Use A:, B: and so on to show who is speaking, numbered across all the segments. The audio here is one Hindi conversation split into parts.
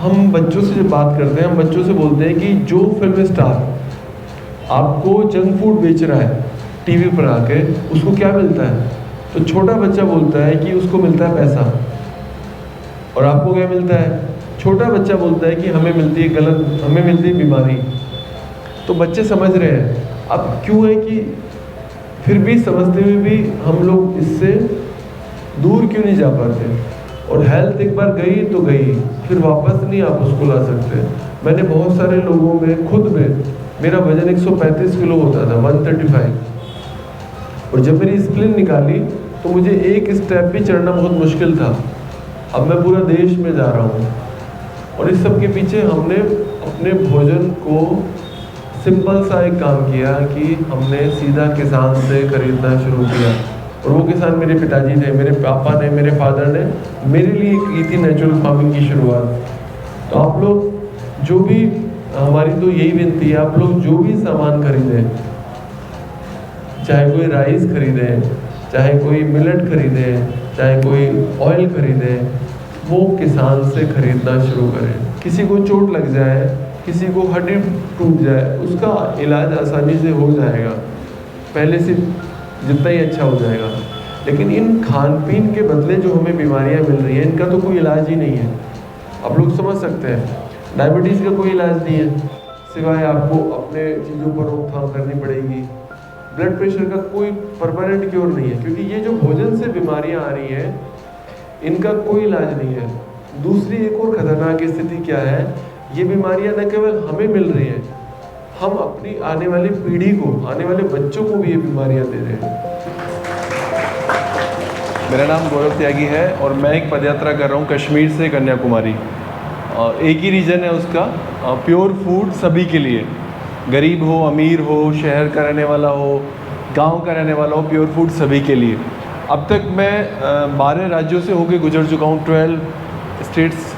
A: हम बच्चों से जब बात करते हैं, हम बच्चों से बोलते हैं कि जो फिल्म स्टार आपको जंक फूड बेच रहा है टीवी पर आके, उसको क्या मिलता है? तो छोटा बच्चा बोलता है कि उसको मिलता है पैसा। और आपको क्या मिलता है? छोटा बच्चा बोलता है कि हमें मिलती है गलत, हमें मिलती है बीमारी। तो बच्चे समझ रहे हैं। अब क्यों है कि फिर भी समझते हुए भी हम लोग इससे दूर क्यों नहीं जा पाते? और हेल्थ एक बार गई तो गई, फिर वापस नहीं आप उसको ला सकते। मैंने बहुत सारे लोगों में, खुद में, मेरा वजन 135 किलो होता था, 135। और जब मेरी स्प्लिन निकाली तो मुझे एक स्टेप भी चढ़ना बहुत मुश्किल था। अब मैं पूरा देश में जा रहा हूँ। और इस सब के पीछे हमने अपने भोजन को सिंपल सा एक काम किया कि हमने सीधा किसान से खरीदना शुरू किया। और वो किसान मेरे पिताजी थे, मेरे पापा ने, मेरे फादर ने मेरे लिए की थी नेचुरल फार्मिंग की शुरुआत। तो आप लोग जो भी, हमारी तो यही विनती है, आप लोग जो भी सामान खरीदें, चाहे कोई राइस खरीदें, चाहे कोई मिलेट खरीदें, चाहे कोई ऑयल खरीदें, वो किसान से खरीदना शुरू करें। किसी को चोट लग जाए, किसी को हड्डी टूट जाए, उसका इलाज आसानी से हो जाएगा, पहले से जितना ही अच्छा हो जाएगा। लेकिन इन खान पीन के बदले जो हमें बीमारियां मिल रही हैं, इनका तो कोई इलाज ही नहीं है। आप लोग समझ सकते हैं, डायबिटीज़ का कोई इलाज नहीं है, सिवाय आपको अपने चीज़ों पर रोकथाम करनी पड़ेगी। ब्लड प्रेशर का कोई परमानेंट क्योर नहीं है, क्योंकि ये जो भोजन से बीमारियां आ रही हैं, इनका कोई इलाज नहीं है। दूसरी एक और खतरनाक स्थिति क्या है, ये बीमारियां न केवल हमें मिल रही हैं, हम अपनी आने वाली पीढ़ी को, आने वाले बच्चों को भी ये बीमारियां दे रहे हैं।
B: मेरा नाम गौरव त्यागी है और मैं एक पदयात्रा कर रहा हूँ कश्मीर से कन्याकुमारी। और एक ही रीज़न है उसका, प्योर फूड सभी के लिए, गरीब हो, अमीर हो, शहर का रहने वाला हो, गांव का रहने वाला हो, प्योर फूड सभी के लिए। अब तक मैं 12 राज्यों से होके गुजर चुका हूँ, 12 स्टेट्स।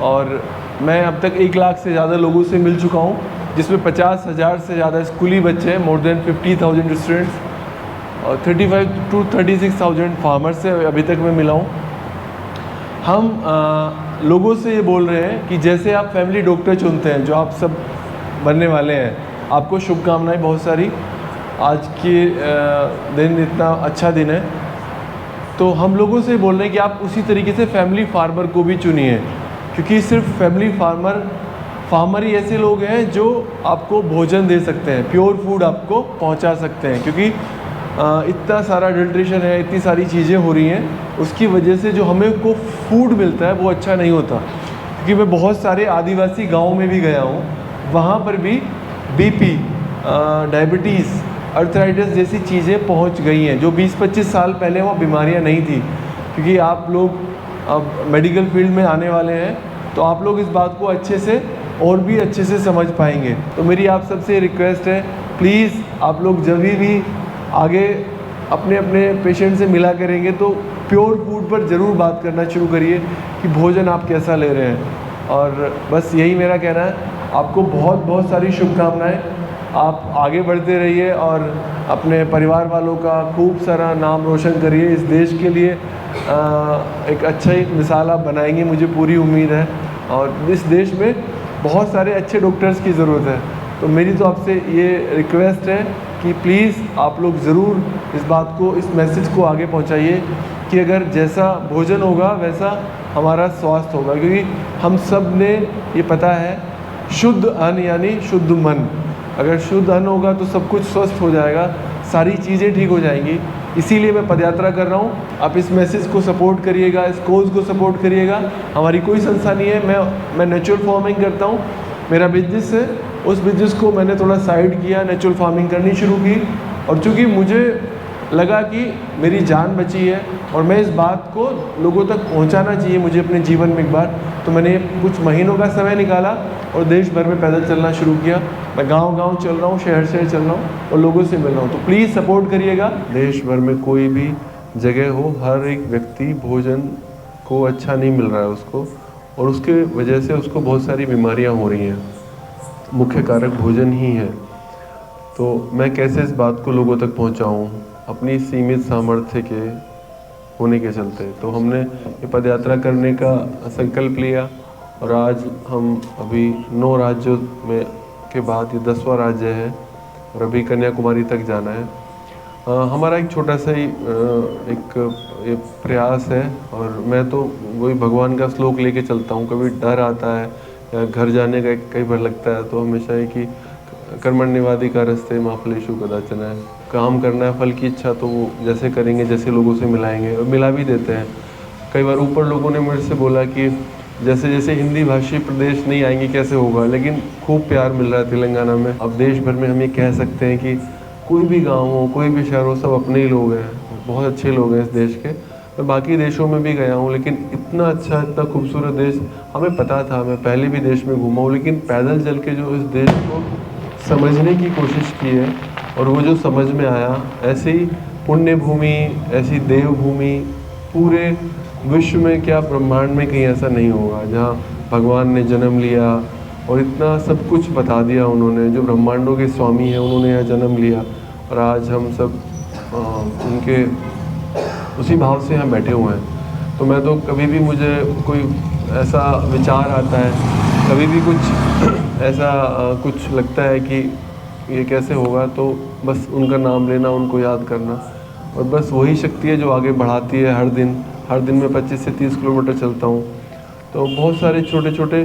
B: और मैं अब तक 1 लाख से ज़्यादा लोगों से मिल चुका हूँ, जिसमें 50,000 से ज़्यादा स्कूली बच्चे हैं, मोर देन 50,000 स्टूडेंट्स, और 35 to 36,000 फार्मर्स से अभी तक मैं मिला हूँ। हम लोगों से ये बोल रहे हैं कि जैसे आप फैमिली डॉक्टर चुनते हैं, जो आप सब बनने वाले हैं, आपको शुभकामनाएं बहुत सारी। आज के दिन इतना अच्छा दिन है, तो हम लोगों से बोल रहे हैं कि आप उसी तरीके से फैमिली फार्मर को भी चुनिए, क्योंकि सिर्फ फैमिली फार्मर ही ऐसे लोग हैं जो आपको भोजन दे सकते हैं, प्योर फूड आपको पहुंचा सकते हैं। क्योंकि इतना सारा अडल्ट्रेशन है, इतनी सारी चीज़ें हो रही हैं, उसकी वजह से जो हमें को फूड मिलता है वो अच्छा नहीं होता। क्योंकि मैं बहुत सारे आदिवासी गाँव में भी गया हूँ, वहाँ पर भी बीपी, डायबिटीज़, अर्थराइटिस जैसी चीज़ें पहुँच गई हैं, जो 20-25 साल पहले वो बीमारियाँ नहीं थी। क्योंकि आप लोग अब मेडिकल फील्ड में आने वाले हैं, तो आप लोग इस बात को अच्छे से और भी अच्छे से समझ पाएंगे। तो मेरी आप सबसे रिक्वेस्ट है, प्लीज़ आप लोग जब भी आगे अपने अपने पेशेंट से मिला करेंगे तो प्योर फूड पर ज़रूर बात करना शुरू करिए कि भोजन आप कैसा ले रहे हैं। और बस यही मेरा कहना है। आपको बहुत बहुत सारी शुभकामनाएं, आप आगे बढ़ते रहिए और अपने परिवार वालों का खूब सारा नाम रोशन करिए। इस देश के लिए एक अच्छा ही मिसाल आप बनाएंगे, मुझे पूरी उम्मीद है। और इस देश में बहुत सारे अच्छे डॉक्टर्स की ज़रूरत है। तो मेरी तो आपसे ये रिक्वेस्ट है कि प्लीज़ आप लोग ज़रूर इस बात को, इस मैसेज को आगे पहुंचाइए कि अगर जैसा भोजन होगा वैसा हमारा स्वास्थ्य होगा। क्योंकि हम सब ने ये पता है, शुद्ध अन्न यानी शुद्ध मन। अगर शुद्ध अन्न होगा तो सब कुछ स्वस्थ हो जाएगा, सारी चीज़ें ठीक हो जाएंगी। इसीलिए मैं पदयात्रा कर रहा हूँ। आप इस मैसेज को सपोर्ट करिएगा, इस कोज को सपोर्ट करिएगा। हमारी कोई संस्था नहीं है, मैं नेचुरल फार्मिंग करता हूँ, मेरा बिजनेस है। उस बिजनेस को मैंने थोड़ा साइड किया, नेचुरल फार्मिंग करनी शुरू की। और चूँकि मुझे लगा कि मेरी जान बची है और मैं इस बात को लोगों तक पहुंचाना चाहिए मुझे अपने जीवन में एक बार, तो मैंने कुछ महीनों का समय निकाला और देश भर में पैदल चलना शुरू किया। मैं गांव-गांव चल रहा हूँ, शहर शहर चल रहा हूँ और लोगों से मिल रहा हूँ। तो प्लीज़ सपोर्ट करिएगा। देश भर में कोई भी जगह हो, हर एक व्यक्ति भोजन को अच्छा नहीं मिल रहा है उसको, और उसके वजह से उसको बहुत सारी बीमारियाँ हो रही हैं। मुख्य कारक भोजन ही है। तो मैं कैसे इस बात को लोगों तक पहुँचाऊँ, अपनी सीमित सामर्थ्य के होने के चलते। तो हमने ये पदयात्रा करने का संकल्प लिया
A: और आज हम अभी 9 राज्यों में के बाद ये 10वां राज्य है और अभी कन्याकुमारी तक जाना है। हमारा एक छोटा सा ही एक प्रयास है और मैं तो वही भगवान का श्लोक लेके चलता हूँ। कभी डर आता है या घर जाने का कई बार लगता है तो हमेशा है कि कर्मण्येवाधिकारस्ते मा फलेषु कदाचन है। काम करना है, फल की इच्छा तो वो जैसे करेंगे, जैसे लोगों से मिलाएंगे और मिला भी देते हैं। कई बार ऊपर लोगों ने मुझसे से बोला कि जैसे जैसे हिंदी भाषी प्रदेश नहीं आएंगे कैसे होगा, लेकिन खूब प्यार मिल रहा है तेलंगाना में। अब देश भर में हम ये कह सकते हैं कि कोई भी गाँव हो, कोई भी शहर हो, सब अपने ही लोग हैं, बहुत अच्छे लोग हैं इस देश के। मैं बाकी देशों में भी गया हूँ लेकिन इतना अच्छा, इतना खूबसूरत देश हमें पता था। मैं पहले भी देश में घूमा हूँ लेकिन पैदल चल के जो इस देश को समझने की कोशिश की है और वो जो समझ में आया, ऐसी पुण्य भूमि, ऐसी देवभूमि पूरे विश्व में क्या ब्रह्मांड में कहीं ऐसा नहीं होगा जहाँ भगवान ने जन्म लिया और इतना सब कुछ बता दिया उन्होंने। जो ब्रह्मांडों के स्वामी हैं उन्होंने यहाँ जन्म लिया और आज हम सब उनके उसी भाव से यहाँ बैठे हुए हैं। तो मैं तो कभी भी मुझे कोई ऐसा विचार आता है, कभी भी कुछ ऐसा कुछ लगता है कि ये कैसे होगा, तो बस उनका नाम लेना, उनको याद करना और बस वही शक्ति है जो आगे बढ़ाती है। हर दिन मैं 25 से 30 किलोमीटर चलता हूँ। तो बहुत सारे छोटे छोटे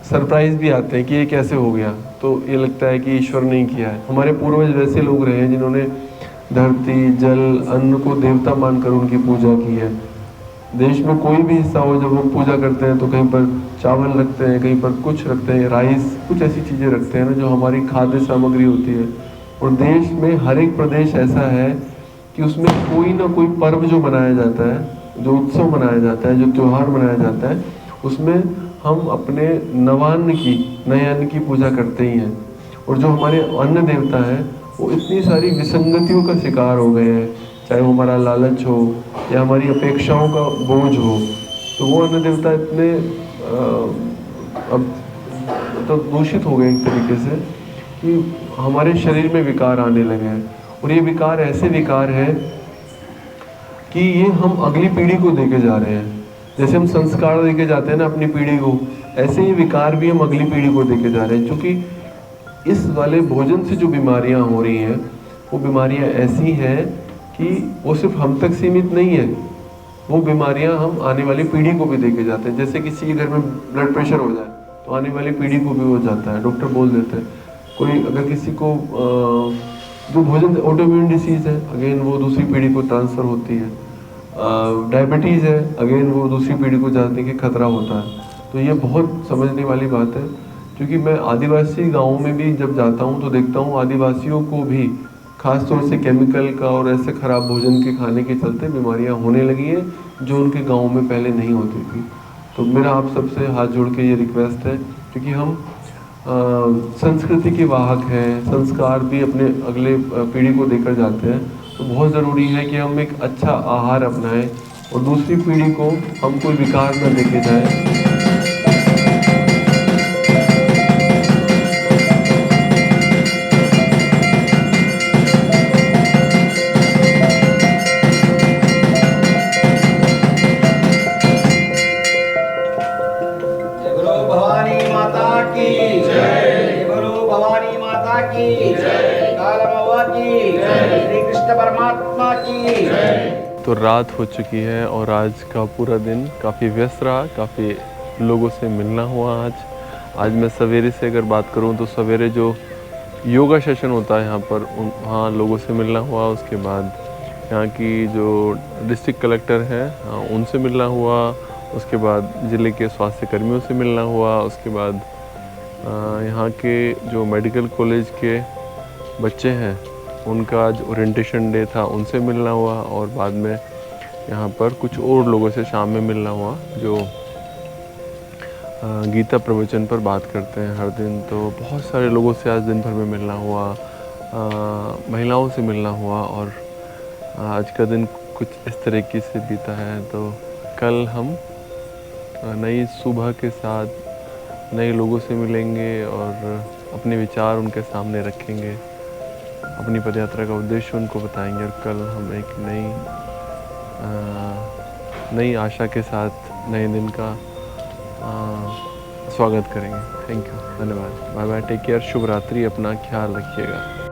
A: सरप्राइज़ भी आते हैं कि ये कैसे हो गया, तो ये लगता है कि ईश्वर ने किया है। हमारे पूर्वज वैसे लोग रहे हैं जिन्होंने धरती, जल, अन्न को देवता मानकर उनकी पूजा की है। देश में कोई भी हिस्सा हो, जब हम पूजा करते हैं तो कहीं पर चावल रखते हैं, कहीं पर कुछ रखते हैं, राइस, कुछ ऐसी चीज़ें रखते हैं ना जो हमारी खाद्य सामग्री होती है। और देश में हर एक प्रदेश ऐसा है कि उसमें कोई ना कोई पर्व जो मनाया जाता है, जो उत्सव मनाया जाता है, जो त्यौहार मनाया जाता है, उसमें हम अपने नए अन्न की पूजा करते ही हैं। और जो हमारे अन्न देवता हैं वो इतनी सारी विसंगतियों का शिकार हो गए हैं, चाहे वो हमारा लालच हो या हमारी अपेक्षाओं का बोझ हो, तो वो अन्न देवता इतने अब तो दूषित हो गए एक तरीके से कि हमारे शरीर में विकार आने लगे हैं। और ये विकार ऐसे विकार हैं कि ये हम अगली पीढ़ी को देके जा रहे हैं। जैसे हम संस्कार देके जाते हैं ना अपनी पीढ़ी को, ऐसे ही विकार भी हम अगली पीढ़ी को देके जा रहे हैं। क्योंकि इस वाले भोजन से जो बीमारियां हो रही हैं, वो बीमारियां ऐसी हैं कि वो सिर्फ हम तक सीमित नहीं है, वो बीमारियां हम आने वाली पीढ़ी को भी देके जाते हैं। जैसे किसी के घर में ब्लड प्रेशर हो जाए तो आने वाली पीढ़ी को भी हो जाता है, डॉक्टर बोल देते हैं। कोई अगर किसी को जो भोजन ऑटोइम्यून डिसीज़ है, अगेन वो दूसरी पीढ़ी को ट्रांसफ़र होती है। डायबिटीज़ है, अगेन वो दूसरी पीढ़ी को जाने के खतरा होता है। तो ये बहुत समझने वाली बात है, क्योंकि मैं आदिवासी गाँव में भी जब जाता हूँ तो देखता हूँ आदिवासियों को भी खास तौर से केमिकल का और ऐसे ख़राब भोजन के खाने के चलते बीमारियाँ होने लगी हैं जो उनके गाँव में पहले नहीं होती थी। तो मेरा आप सबसे हाथ जोड़ के ये रिक्वेस्ट है, क्योंकि हम संस्कृति के वाहक हैं, संस्कार भी अपने अगले पीढ़ी को देकर जाते हैं। तो बहुत ज़रूरी है कि हम एक अच्छा आहार अपनाएं और दूसरी पीढ़ी को हम कोई विकार न देके जाएं। तो रात हो चुकी है और आज का पूरा दिन काफ़ी व्यस्त रहा, काफ़ी लोगों से मिलना हुआ। आज मैं सवेरे से अगर बात करूं तो सवेरे जो योगा सेशन होता है यहाँ पर, वहाँ लोगों से मिलना हुआ। उसके बाद यहाँ की जो डिस्ट्रिक्ट कलेक्टर हैं उनसे मिलना हुआ। उसके बाद ज़िले के स्वास्थ्य कर्मियों से मिलना हुआ। उसके बाद यहाँ के जो मेडिकल कॉलेज के बच्चे हैं उनका आज ओरिएंटेशन डे था, उनसे मिलना हुआ। और बाद में यहाँ पर कुछ और लोगों से शाम में मिलना हुआ जो गीता प्रवचन पर बात करते हैं हर दिन। तो बहुत सारे लोगों से आज दिन भर में मिलना हुआ, महिलाओं से मिलना हुआ और आज का दिन कुछ इस तरीके से बीता है। तो कल हम नई सुबह के साथ नए लोगों से मिलेंगे और अपने विचार उनके सामने रखेंगे, अपनी पदयात्रा का उद्देश्य उनको बताएंगे और कल हम एक नई आशा के साथ
B: नए दिन का स्वागत करेंगे। थैंक यू, धन्यवाद, बाय बाय, टेक केयर, शुभ रात्रि, अपना ख्याल रखिएगा।